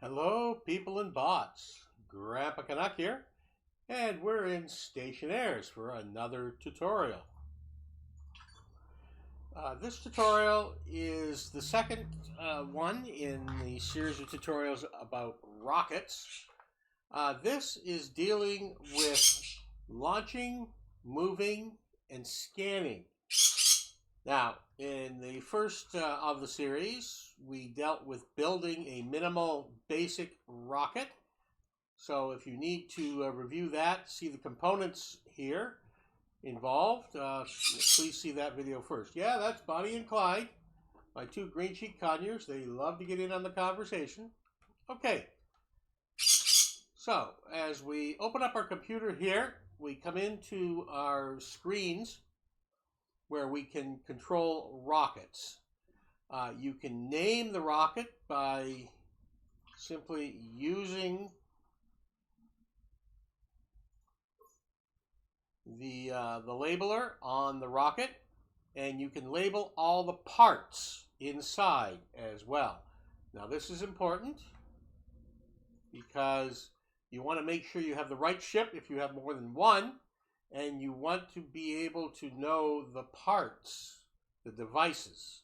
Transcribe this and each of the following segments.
Hello, people and bots. Grandpa Canuck here, and we're in Stationeers for another tutorial. This tutorial is the second one in the series of tutorials about rockets. This is dealing with launching, moving, and scanning. Now, in the first of the series, we dealt with building a minimal basic rocket. So if you need to review that, see the components here involved, please see that video first. Yeah, that's Bonnie and Clyde, my two green sheet conures. They love to get in on the conversation. Okay, so as we open up our computer here, we come into our screens where we can control rockets. You can name the rocket by simply using the labeler on the rocket, and you can label all the parts inside as well. Now this is important because you want to make sure you have the right ship if you have more than one, and you want to be able to know the parts, the devices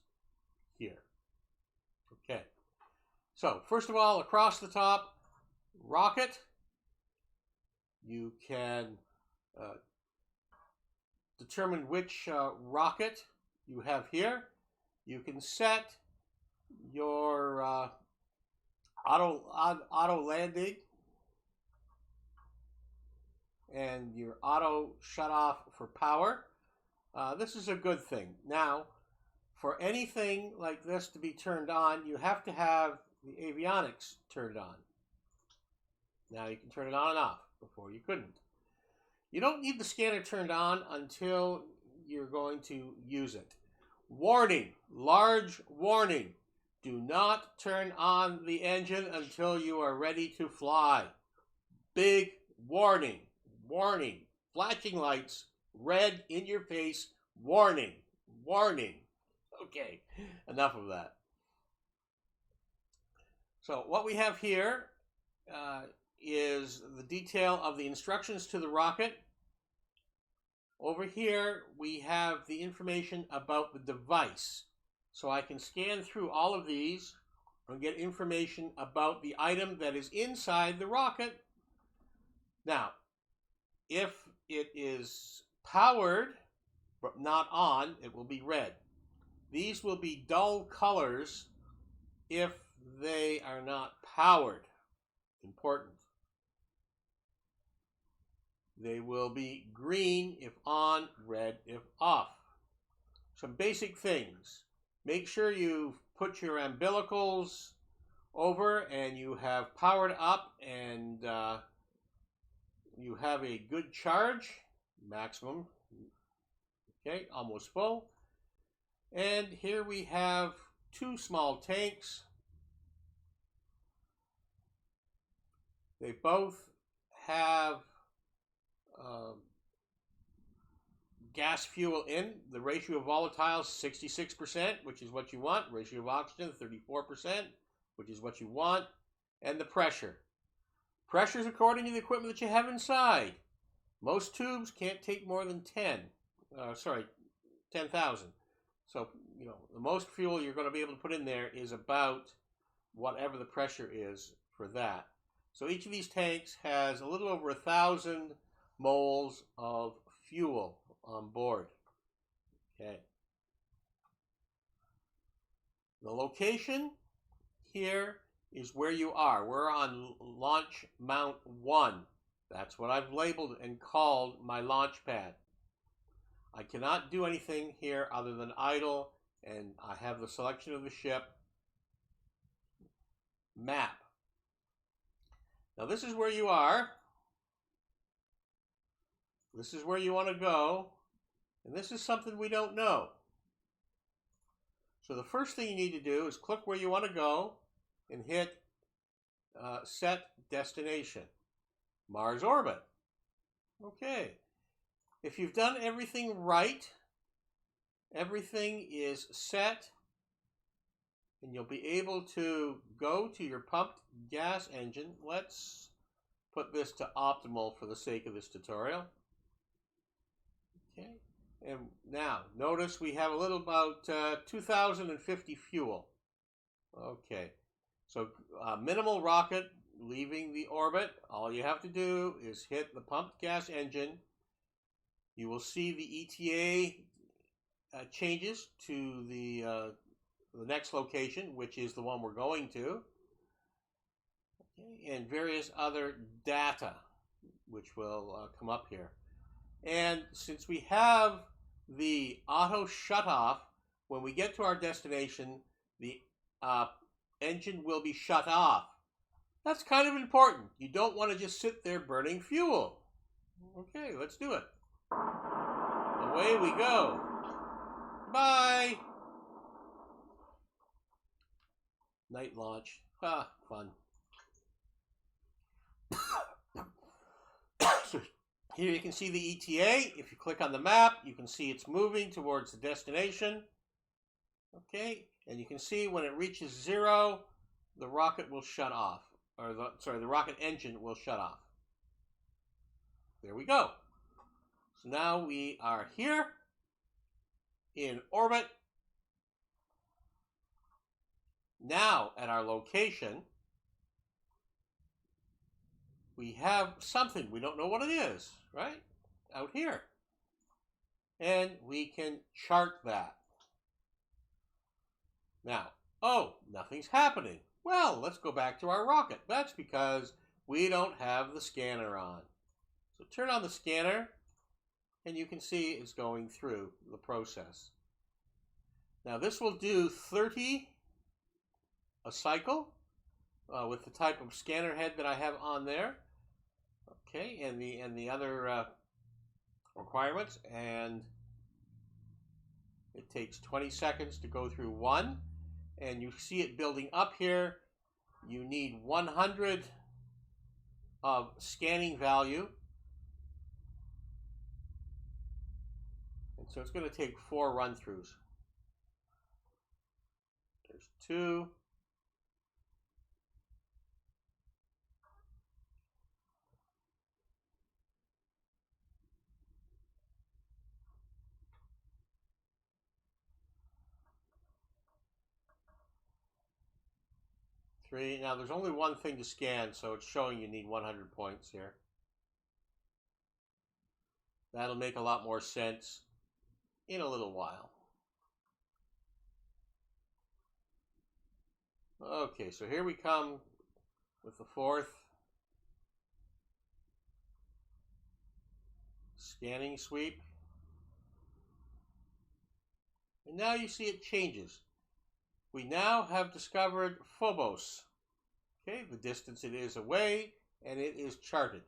here. Okay, so first of all, across the top, rocket, you can determine which rocket you have here. You can set your auto landing and your auto shut off for power. This is a good thing. Now, for anything like this to be turned on, you have to have the avionics turned on. Now you can turn it on and off. Before you couldn't. You don't need the scanner turned on until you're going to use it. Warning, large warning. Do not turn on the engine until you are ready to fly. Big warning. Warning. Flashing lights, red in your face, warning. Warning. Okay, enough of that. So what we have here is the detail of the instructions to the rocket. Over here, we have the information about the device. So I can scan through all of these and get information about the item that is inside the rocket. Now, if it is powered but not on, it will be red. These will be dull colors if they are not powered. Important. They will be green if on, red if off. Some basic things. Make sure you've put your umbilicals over and you have powered up and you have a good charge, maximum. Okay, almost full. And here we have two small tanks. They both have gas fuel in. The ratio of volatiles 66%, which is what you want. Ratio of oxygen 34%, which is what you want. And the pressure. Pressure is according to the equipment that you have inside. Most tubes can't take more than 10,000. So, the most fuel you're going to be able to put in there is about whatever the pressure is for that. So each of these tanks has a little over 1,000 moles of fuel on board. Okay. The location here is where you are. We're on Launch Mount 1. That's what I've labeled and called my launch pad. I cannot do anything here other than idle, and I have the selection of the ship. Map. Now this is where you are. This is where you want to go. And this is something we don't know. So the first thing you need to do is click where you want to go and hit Set Destination. Mars Orbit. Okay. If you've done everything right, everything is set and you'll be able to go to your pumped gas engine. Let's put this to optimal for the sake of this tutorial. Okay, and now notice we have a little about 2050 fuel. Okay, so minimal rocket leaving the orbit. All you have to do is hit the pumped gas engine. You will see the ETA changes to the next location, which is the one we're going to, okay, and various other data, which will come up here. And since we have the auto shut off, when we get to our destination, the engine will be shut off. That's kind of important. You don't want to just sit there burning fuel. Okay, let's do it. Away we go. Bye. Night launch. Ah, fun. So here you can see the ETA. If you click on the map, you can see it's moving towards the destination. Okay, and you can see when it reaches 0, the rocket will shut off. Or the rocket engine will shut off. There we go. So now we are here in orbit. Now at our location, we have something. We don't know what it is, right? Out here. And we can chart that. Now, oh, nothing's happening. Well, let's go back to our rocket. That's because we don't have the scanner on. So turn on the scanner, and you can see it's going through the process. Now this will do 30 a cycle with the type of scanner head that I have on there. Okay, and the other requirements, and it takes 20 seconds to go through one. And you see it building up here. You need 100 of scanning value. And so it's going to take 4 run-throughs. There's 2. Three. Now there's only one thing to scan, so it's showing you need 100 points here. That'll make a lot more sense in a little while. Okay, so here we come with the 4th scanning sweep. And now you see it changes. We now have discovered Phobos. Okay, the distance it is away, and it is charted.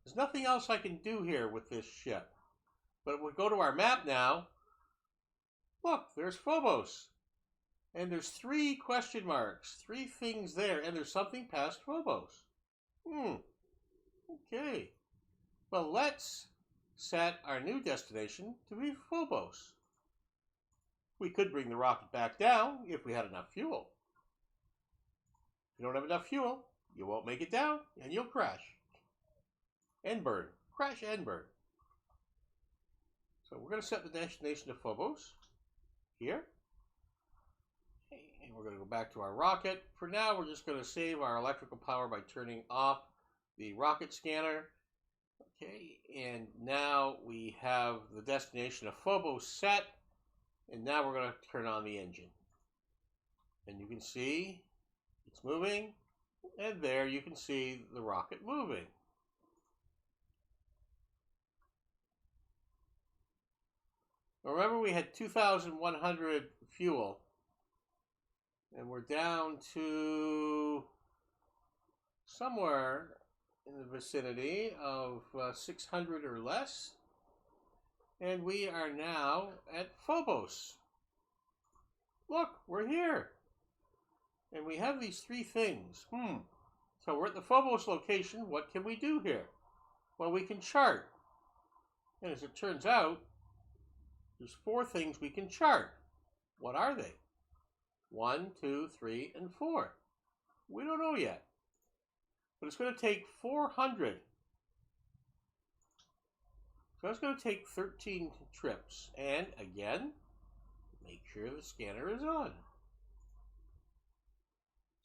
There's nothing else I can do here with this ship. But we'll go to our map now. Look, there's Phobos. And there's 3 question marks, 3 things there, and there's something past Phobos. Okay. Well, let's set our new destination to be Phobos. We could bring the rocket back down if we had enough fuel. If you don't have enough fuel, you won't make it down, and you'll crash. And burn. Crash and burn. So we're going to set the destination to Phobos. Here. Okay, and we're going to go back to our rocket. For now, we're just going to save our electrical power by turning off the rocket scanner. Okay, and now we have the destination of Phobos set. And now we're going to turn on the engine. And you can see it's moving. And there you can see the rocket moving. Remember, we had 2,100 fuel. And we're down to somewhere in the vicinity of 600 or less. And we are now at Phobos. Look, we're here. And we have these 3 things. So we're at the Phobos location. What can we do here? Well, we can chart. And as it turns out, there's 4 things we can chart. What are they? 1, 2, 3, and 4. We don't know yet. But it's going to take 400. So it's going to take 13 trips. And again, make sure the scanner is on.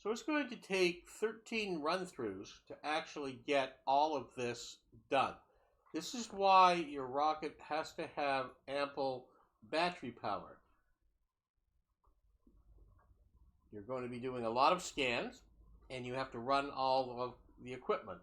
So it's going to take 13 run-throughs to actually get all of this done. This is why your rocket has to have ample battery power. You're going to be doing a lot of scans, and you have to run all of the equipment.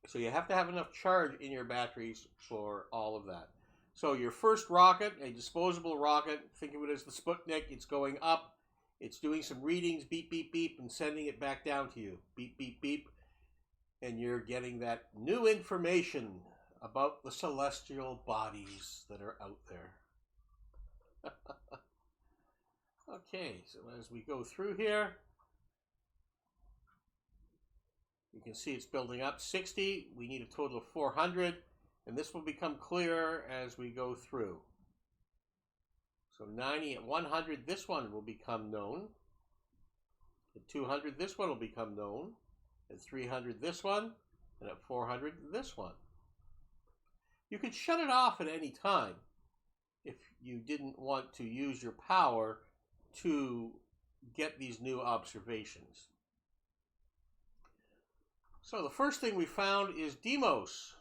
So you have to have enough charge in your batteries for all of that. So your first rocket, a disposable rocket, think of it as the Sputnik, it's going up, it's doing some readings, beep, beep, beep, and sending it back down to you. Beep, beep, beep. And you're getting that new information about the celestial bodies that are out there. Okay, so as we go through here, you can see it's building up. 60, we need a total of 400, and this will become clearer as we go through. So 90 at 100, this one will become known. At 200, this one will become known. At 300, this one. And at 400, this one. You could shut it off at any time if you didn't want to use your power to get these new observations. So the first thing we found is Deimos,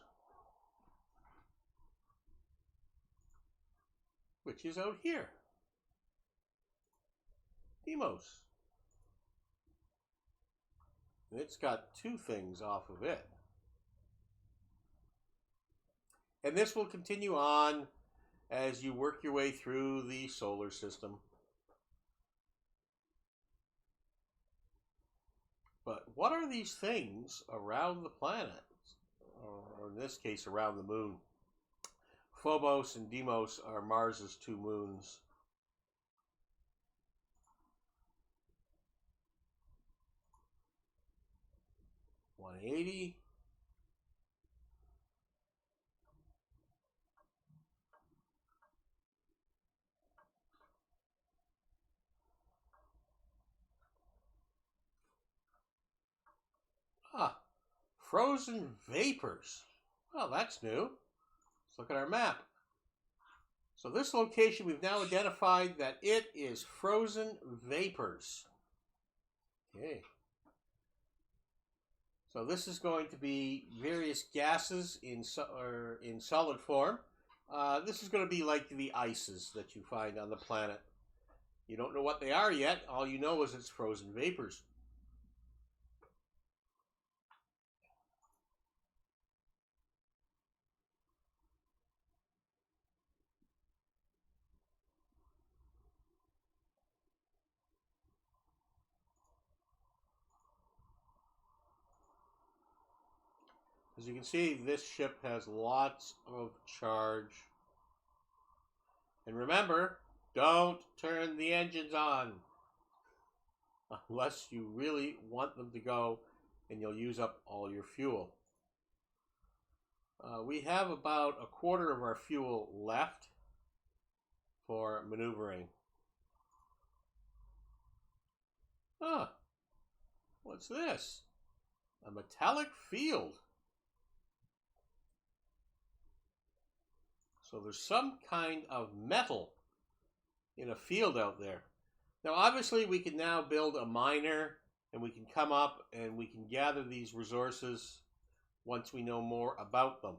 which is out here. Deimos. And it's got two things off of it. And this will continue on as you work your way through the solar system. But what are these things around the planet? Or in this case, around the moon. Phobos and Deimos are Mars's two moons. (180). Frozen vapors. Oh, that's new. Let's look at our map. So this location, we've now identified that it is frozen vapors. Okay. So this is going to be various gases in solid form. This is going to be like the ices that you find on the planet. You don't know what they are yet. All you know is it's frozen vapors. As you can see, this ship has lots of charge. And remember, don't turn the engines on unless you really want them to go and you'll use up all your fuel. We have about a quarter of our fuel left for maneuvering. What's this? A metallic field. So there's some kind of metal in a field out there. Now obviously we can now build a miner and we can come up and we can gather these resources once we know more about them.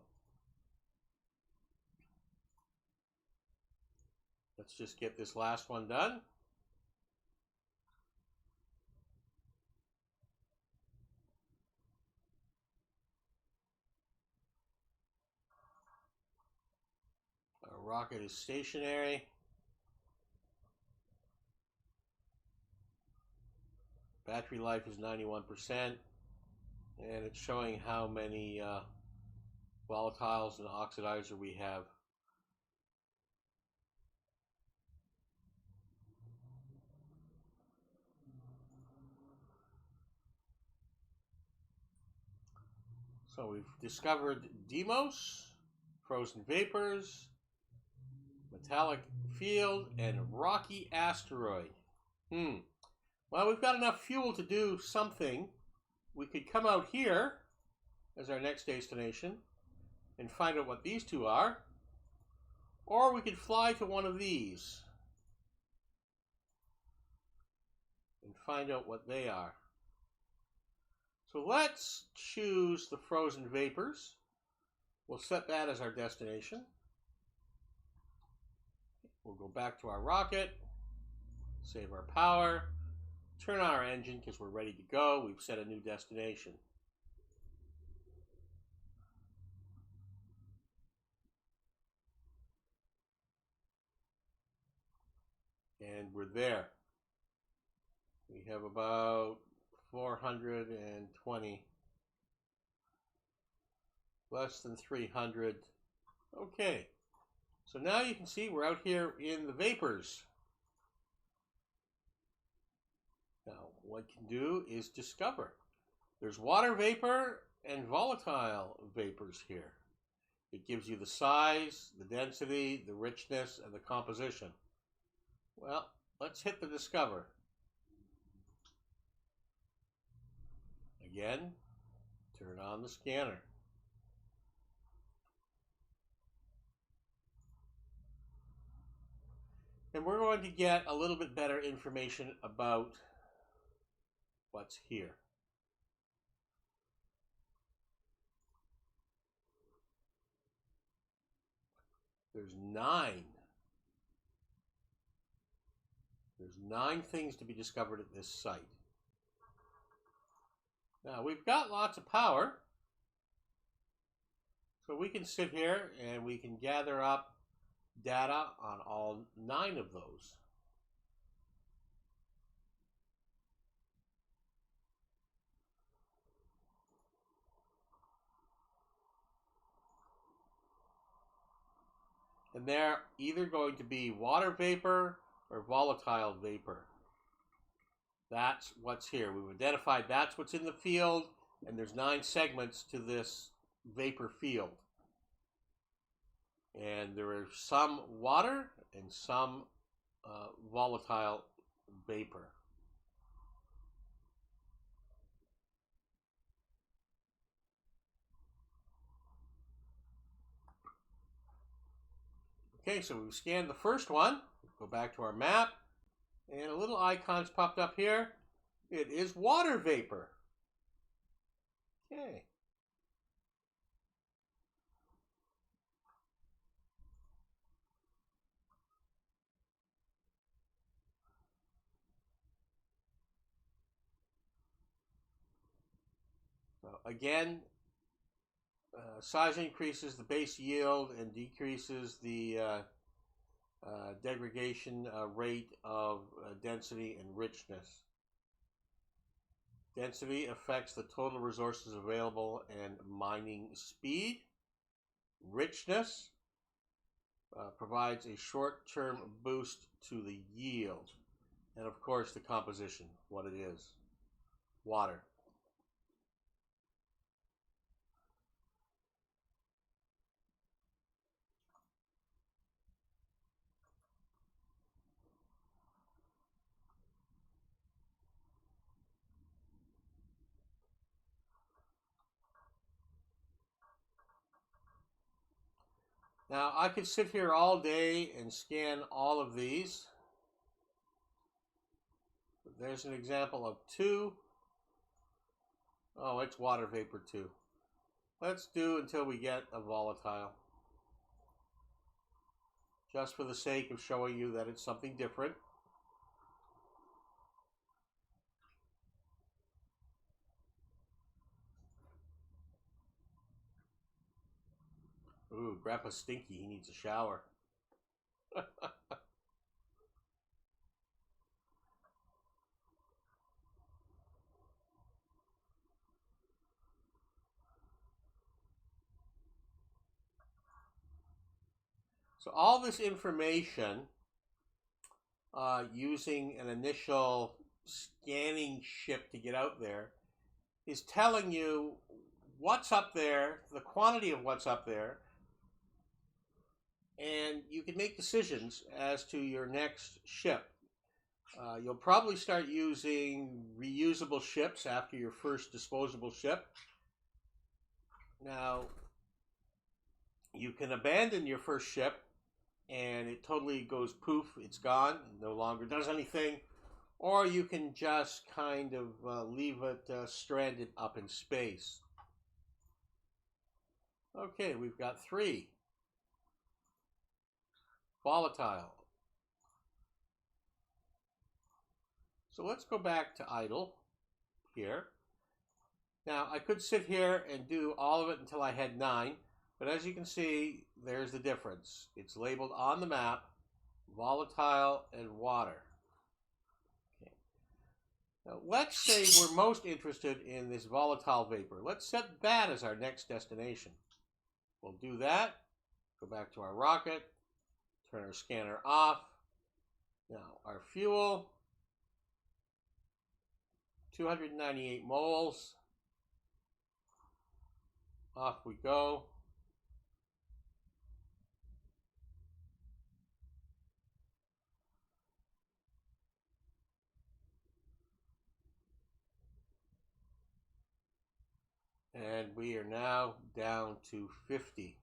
Let's just get this last one done. Our rocket is stationary. Battery life is 91%, and it's showing how many volatiles and oxidizer we have. So we've discovered Deimos, frozen vapors, metallic field, and rocky asteroid. Well, we've got enough fuel to do something. We could come out here as our next destination and find out what these two are. Or we could fly to one of these and find out what they are. So let's choose the frozen vapors. We'll set that as our destination. We'll go back to our rocket, save our power, turn on our engine because we're ready to go. We've set a new destination. And we're there. We have about 420, less than 300. Okay, so now you can see we're out here in the vapors. Now, what you can do is discover. There's water vapor and volatile vapors here. It gives you the size, the density, the richness, and the composition. Well, let's hit the discover. Again, turn on the scanner. And we're going to get a little bit better information about what's here. There's 9. There's 9 things to be discovered at this site. Now, we've got lots of power, so we can sit here and we can gather up data on all 9 of those. And they're either going to be water vapor or volatile vapor. That's what's here. We've identified that's what's in the field, and there's 9 segments to this vapor field. And there are some water and some volatile vapor. Okay, so we've scanned the first one. Go back to our map, and a little icon's popped up here. It is water vapor. Okay. So again, size increases the base yield and decreases the degradation rate of density and richness. Density affects the total resources available and mining speed. Richness provides a short-term boost to the yield. And of course the composition, what it is. Water. Now, I could sit here all day and scan all of these. There's an example of 2. Oh, it's water vapor too. Let's do until we get a volatile. Just for the sake of showing you that it's something different. Ooh, Grandpa's stinky. He needs a shower. So all this information, using an initial scanning ship to get out there, is telling you what's up there, the quantity of what's up there, and you can make decisions as to your next ship. You'll probably start using reusable ships after your first disposable ship. Now, you can abandon your first ship and it totally goes poof, it's gone, no longer does anything. Or you can just kind of leave it stranded up in space. Okay, we've got 3. Volatile. So let's go back to idle here. Now, I could sit here and do all of it until I had 9, but as you can see, there's the difference. It's labeled on the map, volatile and water. Okay. Now, let's say we're most interested in this volatile vapor. Let's set that as our next destination. We'll do that, go back to our rocket, turn our scanner off. Now, our fuel, 298 moles. Off we go. And we are now down to 50.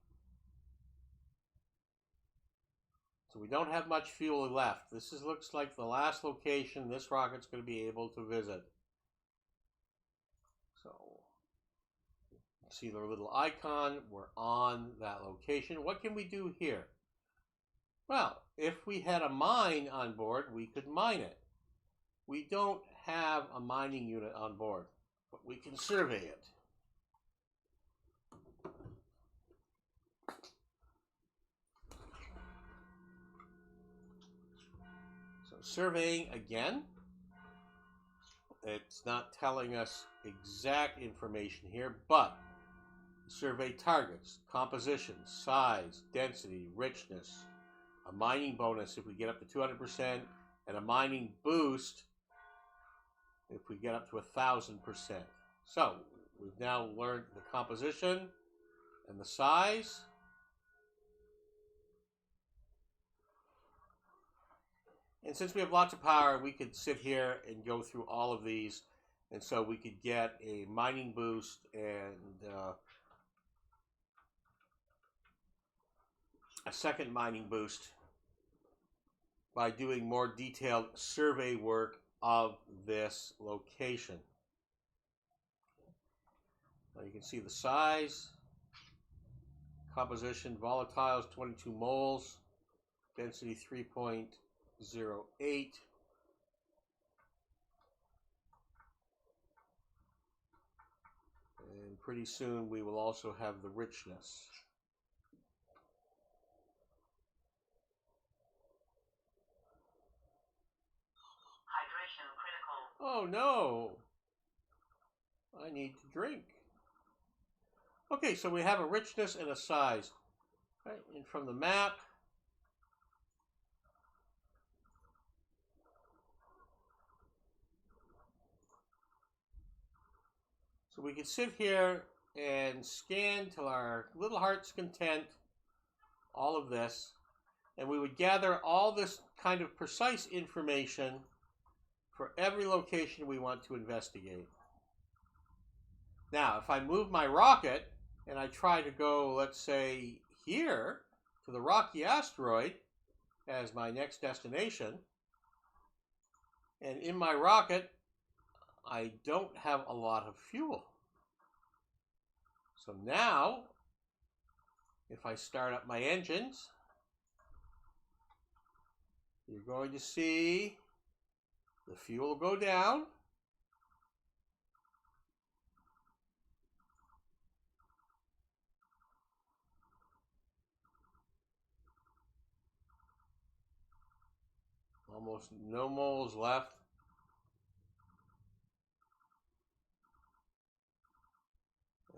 So we don't have much fuel left. This looks like the last location this rocket's going to be able to visit. So, see the little icon, we're on that location. What can we do here? Well, if we had a mine on board, we could mine it. We don't have a mining unit on board, but we can survey it. So surveying again. It's not telling us exact information here, but survey targets, composition, size, density, richness, a mining bonus if we get up to 200%, and a mining boost if we get up to 1,000%. So we've now learned the composition and the size. And since we have lots of power, we could sit here and go through all of these. And so we could get a mining boost and a second mining boost by doing more detailed survey work of this location. Now you can see the size, composition, volatiles 22 moles, density 3.08. And pretty soon we will also have the richness. Hydration critical. Oh no! I need to drink. Okay, so we have a richness and a size. Right, and from the map, so we can sit here and scan till our little heart's content all of this, and we would gather all this kind of precise information for every location we want to investigate. Now, if I move my rocket and I try to go, let's say, here to the rocky asteroid as my next destination, and in my rocket, I don't have a lot of fuel. So now, if I start up my engines, you're going to see the fuel go down. Almost no moles left.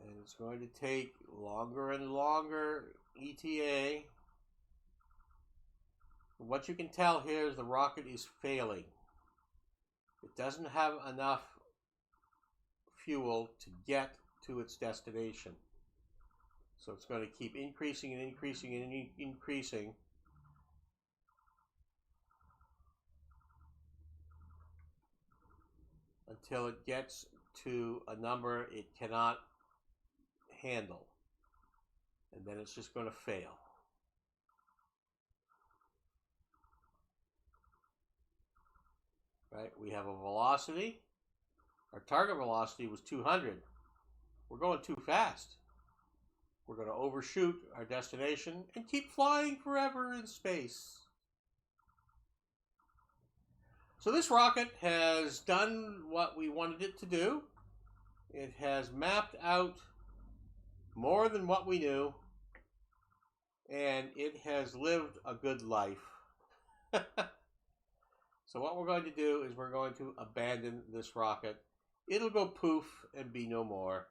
And it's going to take longer and longer ETA. What you can tell here is the rocket is failing. It doesn't have enough fuel to get to its destination. So it's going to keep increasing and increasing and increasing. until it gets to a number it cannot handle. And then it's just going to fail. Right? We have a velocity. Our target velocity was 200. We're going too fast. We're going to overshoot our destination and keep flying forever in space. So this rocket has done what we wanted it to do. It has mapped out more than what we knew, and it has lived a good life. So what we're going to do is we're going to abandon this rocket. It'll go poof and be no more.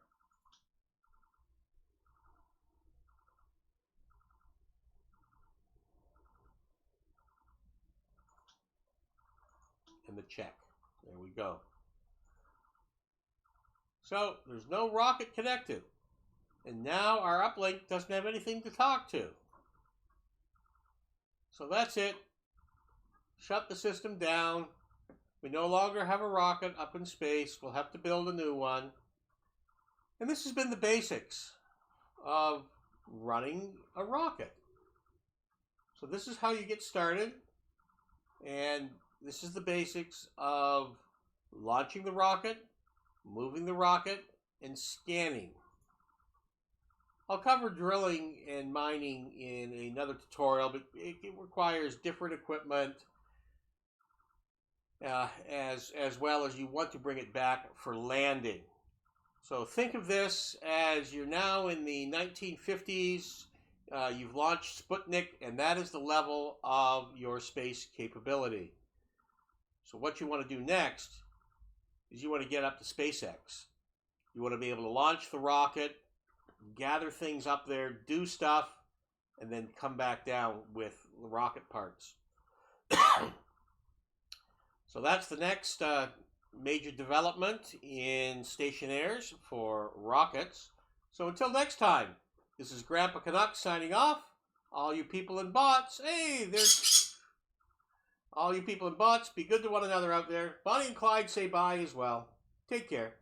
And the check. There we go. So there's no rocket connected. And now our uplink doesn't have anything to talk to. So that's it. Shut the system down. We no longer have a rocket up in space. We'll have to build a new one. And this has been the basics of running a rocket. So this is how you get started. And this is the basics of launching the rocket, moving the rocket, and scanning. I'll cover drilling and mining in another tutorial, but it requires different equipment as well as you want to bring it back for landing. So think of this as you're now in the 1950s. You've launched Sputnik, and that is the level of your space capability. So what you want to do next is you want to get up to SpaceX. You want to be able to launch the rocket, gather things up there, do stuff, and then come back down with the rocket parts. So that's the next major development in Stationeers for rockets. So until next time, this is Grandpa Canuck signing off. All you people in bots, hey, there's all you people in bots, be good to one another out there. Bonnie and Clyde say bye as well. Take care.